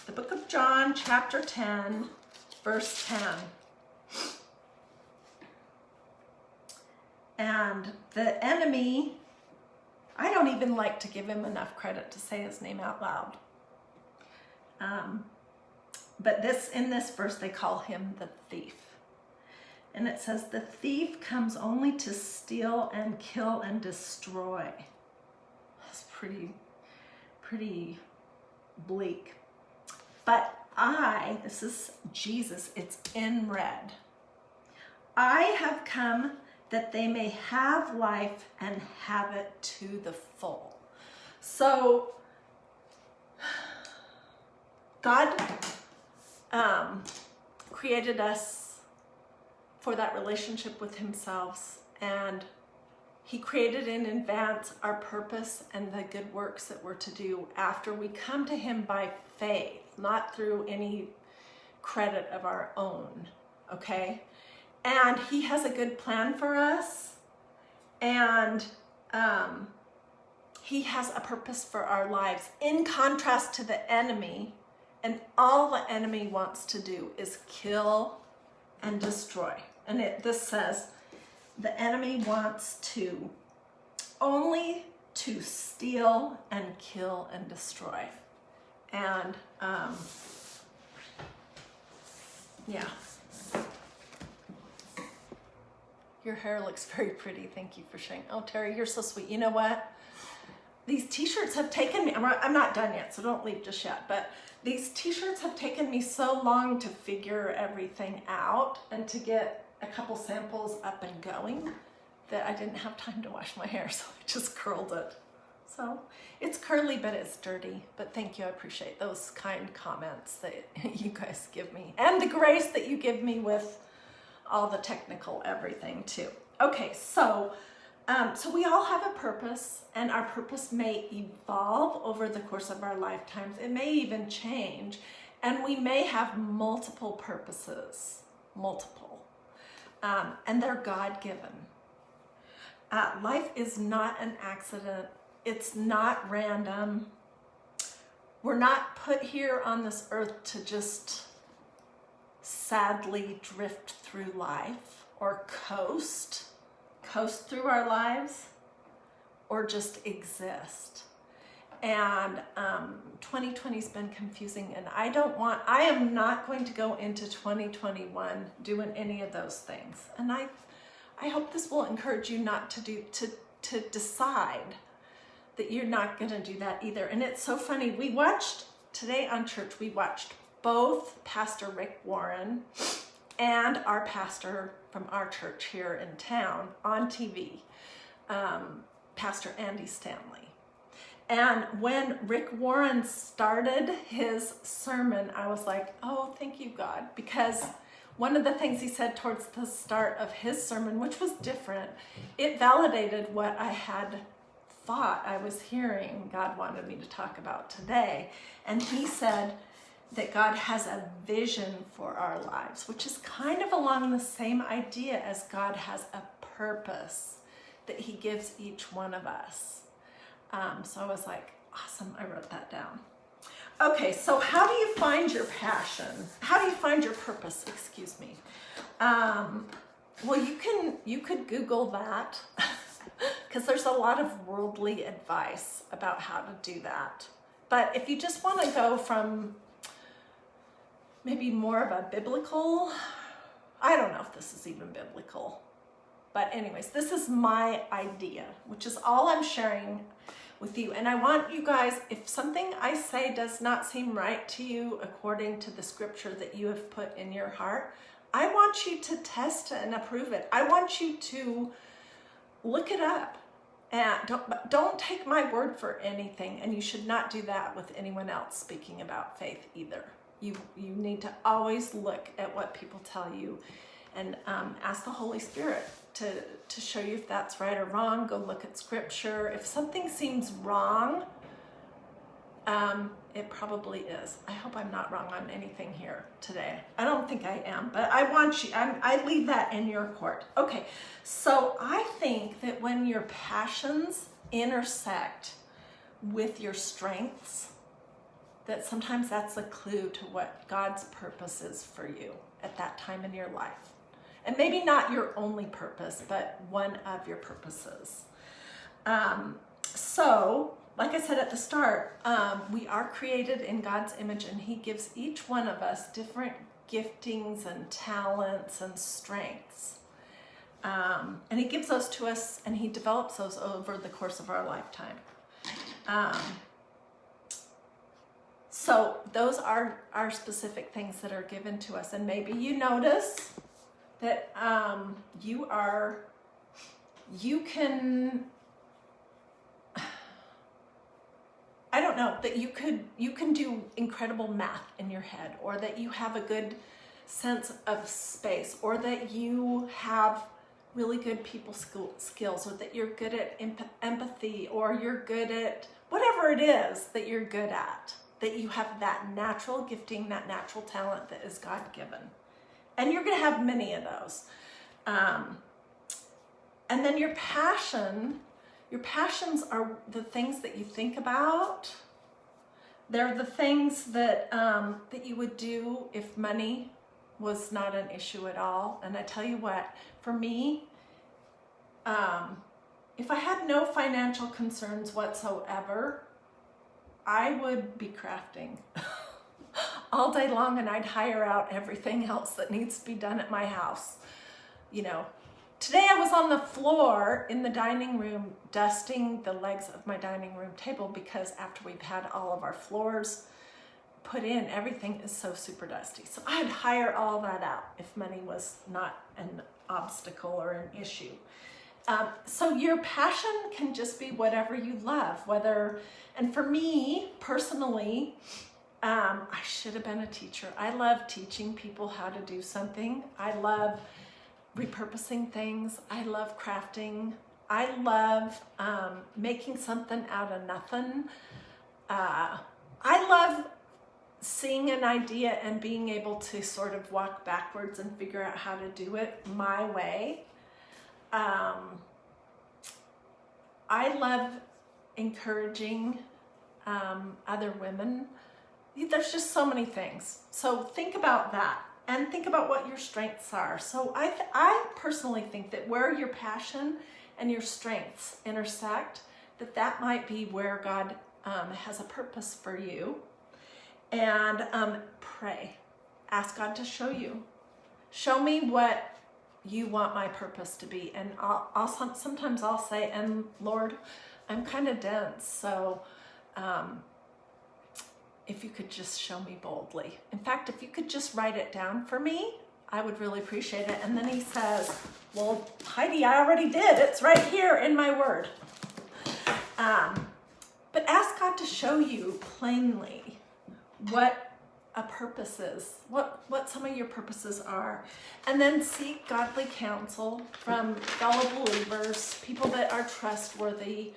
the book of John, chapter 10, verse 10. And the enemy, I don't even like to give him enough credit to say his name out loud. But in this verse, they call him the thief. And it says, the thief comes only to steal and kill and destroy. That's pretty bleak. But this is Jesus, it's in red. I have come that they may have life and have it to the full. So, God created us for that relationship with himself, and he created in advance our purpose and the good works that we're to do after we come to him by faith, not through any credit of our own, okay? And he has a good plan for us, and he has a purpose for our lives, in contrast to the enemy. And all the enemy wants to do is kill and destroy. And this says the enemy wants to only to steal and kill and destroy. And yeah. Your hair looks very pretty. Thank you for sharing. Oh, Terry, you're so sweet. You know what? These t-shirts have taken me, I'm not done yet, so don't leave just yet, but these t-shirts have taken me so long to figure everything out and to get a couple samples up and going that I didn't have time to wash my hair, so I just curled it. So it's curly, but it's dirty. But thank you, I appreciate those kind comments that you guys give me, and the grace that you give me with all the technical everything too. Okay, so we all have a purpose, and our purpose may evolve over the course of our lifetimes. It may even change, and we may have multiple purposes, and they're God-given. Life is not an accident. It's not random. We're not put here on this earth to just sadly drift through life or coast through our lives, or just exist. And 2020's been confusing, and I am not going to go into 2021 doing any of those things. And I hope this will encourage you not to decide that you're not going to do that either. And it's so funny, we watched today on church, we watched both Pastor Rick Warren and our pastor from our church here in town on TV, Pastor Andy Stanley. And when Rick Warren started his sermon, I was like, oh, thank you, God, because one of the things he said towards the start of his sermon, which was different, it validated what I had thought I was hearing God wanted me to talk about today. And he said that God has a vision for our lives, which is kind of along the same idea as God has a purpose that he gives each one of us. So I was like, awesome, I wrote that down. Okay, so how do you find your passion? How do you find your purpose? Excuse me. Well, you could Google that because there's a lot of worldly advice about how to do that. But if you just want to go from maybe more of a biblical, I don't know if this is even biblical, but anyways, this is my idea, which is all I'm sharing with you. And I want you guys, if something I say does not seem right to you according to the scripture that you have put in your heart, I want you to test and approve it. I want you to look it up, and don't take my word for anything, and you should not do that with anyone else speaking about faith either. You need to always look at what people tell you and ask the Holy Spirit to show you if that's right or wrong. Go look at scripture. If something seems wrong, it probably is. I hope I'm not wrong on anything here today. I don't think I am, but I want you, I leave that in your court. Okay, so I think that when your passions intersect with your strengths, that sometimes that's a clue to what God's purpose is for you at that time in your life. And maybe not your only purpose, but one of your purposes. So, like I said at the start, we are created in God's image, and He gives each one of us different giftings and talents and strengths. And He gives those to us, and He develops those over the course of our lifetime. So those are specific things that are given to us. And maybe you notice that you can, I don't know, that you can do incredible math in your head, or that you have a good sense of space, or that you have really good people skills, or that you're good at empathy, or you're good at whatever it is that you're good at, that you have that natural gifting, that natural talent that is God-given. And you're going to have many of those. And then your passions are the things that you think about. They're the things that that you would do if money was not an issue at all. And I tell you what, for me, if I had no financial concerns whatsoever, I would be crafting all day long, and I'd hire out everything else that needs to be done at my house. You know, today I was on the floor in the dining room dusting the legs of my dining room table, because after we've had all of our floors put in, everything is so super dusty. So I'd hire all that out if money was not an obstacle or an issue. So your passion can just be whatever you love, and for me personally, I should have been a teacher. I love teaching people how to do something. I love repurposing things. I love crafting. I love making something out of nothing. I love seeing an idea and being able to sort of walk backwards and figure out how to do it my way. I love encouraging other women. There's just so many things. So think about that, and think about what your strengths are. So I personally think that where your passion and your strengths intersect, that might be where God has a purpose for you. And pray. Ask God to show you. Show me what you want my purpose to be. And sometimes I'll say, and Lord, I'm kind of dense, so if you could just show me boldly. In fact, if you could just write it down for me, I would really appreciate it. And then He says, well, Heidi, I already did. It's right here in my word. But ask God to show you plainly what a purpose is, what some of your purposes are. And then seek godly counsel from fellow believers, people that are trustworthy,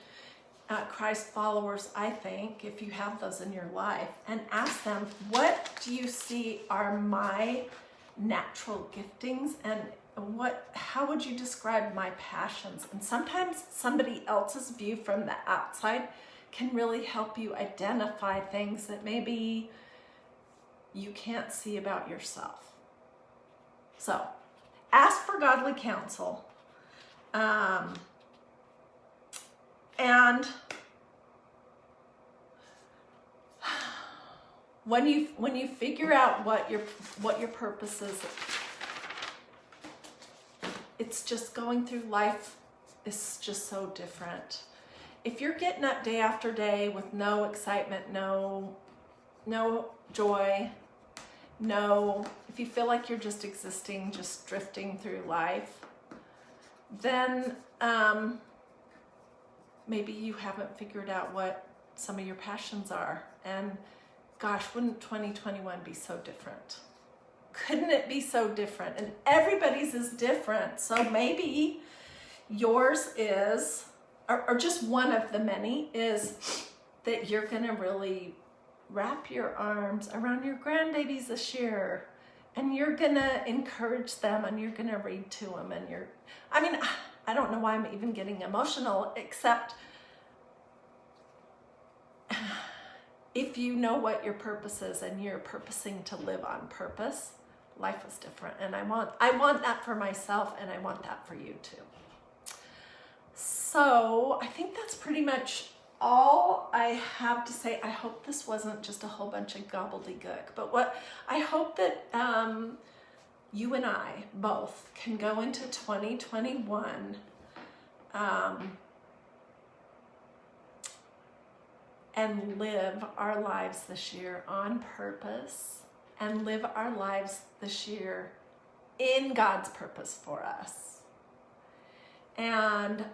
Christ followers, I think, if you have those in your life, and ask them, what do you see are my natural giftings, and how would you describe my passions? And sometimes somebody else's view from the outside can really help you identify things that maybe you can't see about yourself. So ask for godly counsel. And when you figure out what your purpose is, it's just going through life is just so different. If you're getting up day after day with no excitement, no joy, if you feel like you're just existing, just drifting through life, then maybe you haven't figured out what some of your passions are. And gosh, wouldn't 2021 be so different? Couldn't it be so different? And everybody's is different. So maybe yours is, or just one of the many, is that you're going to really wrap your arms around your grandbabies this year, and you're going to encourage them, and you're going to read to them, and I don't know why I'm even getting emotional, except if you know what your purpose is and you're purposing to live on purpose, life is different. And I want that for myself, and I want that for you too. So I think that's pretty much all I have to say. I hope this wasn't just a whole bunch of gobbledygook, but I hope that you and I both can go into 2021 and live our lives this year on purpose, and live our lives this year in God's purpose for us. And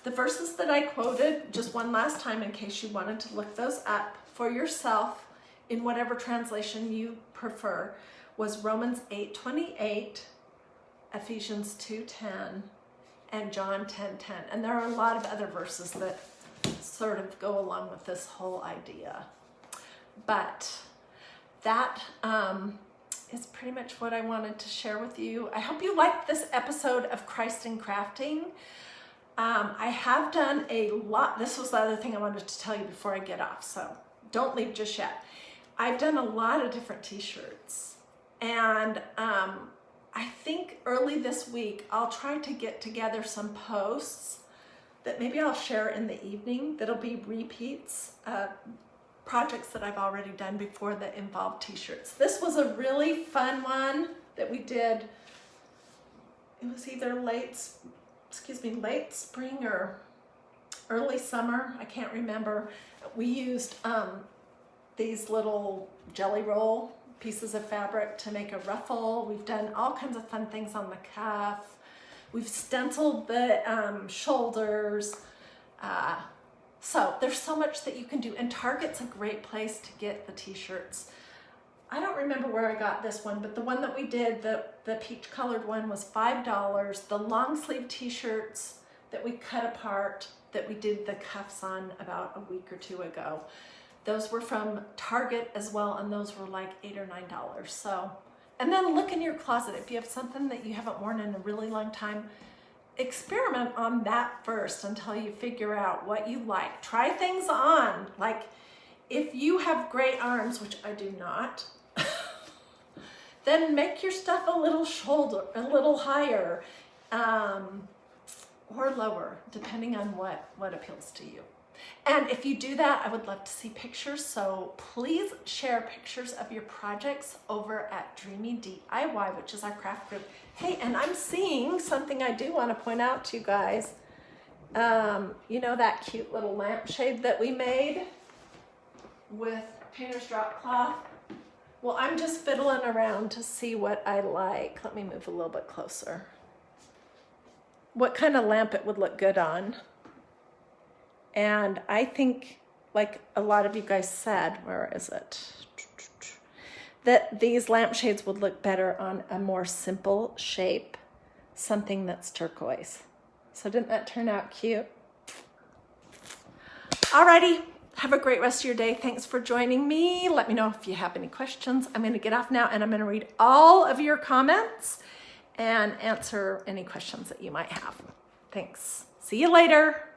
the verses that I quoted just one last time, in case you wanted to look those up for yourself in whatever translation you prefer, was Romans 8:28, Ephesians 2:10, and John 10:10. And there are a lot of other verses that sort of go along with this whole idea. But that is pretty much what I wanted to share with you. I hope you liked this episode of Christ in Crafting. I have done a lot. This was the other thing I wanted to tell you before I get off, so don't leave just yet. I've done a lot of different t-shirts, and I think early this week I'll try to get together some posts that maybe I'll share in the evening that'll be repeats, projects that I've already done before that involve t-shirts. This was a really fun one that we did. It was either late spring or early summer. I can't remember. We used these little jelly roll pieces of fabric to make a ruffle. We've done all kinds of fun things on the cuff. We've stenciled the shoulders. So there's so much that you can do, and Target's a great place to get the t-shirts. I don't remember where I got this one, but the one that we did, the peach colored one, was $5. The long sleeve t-shirts that we cut apart, that we did the cuffs on about a week or two ago, those were from Target as well, and those were like $8 or $9. So, and then look in your closet. If you have something that you haven't worn in a really long time, experiment on that first until you figure out what you like. Try things on. Like, if you have great arms, which I do not, then make your stuff a little higher, or lower, depending on what appeals to you. And if you do that, I would love to see pictures. So please share pictures of your projects over at Dreamy DIY, which is our craft group. Hey, and I'm seeing something I do want to point out to you guys. You know that cute little lampshade that we made with painter's drop cloth? Well, I'm just fiddling around to see what I like. Let me move a little bit closer. What kind of lamp it would look good on. And I think, like a lot of you guys said, where is it? That these lampshades would look better on a more simple shape, something that's turquoise. So didn't that turn out cute? Alrighty, have a great rest of your day. Thanks for joining me. Let me know if you have any questions. I'm going to get off now, and I'm going to read all of your comments and answer any questions that you might have. Thanks. See you later.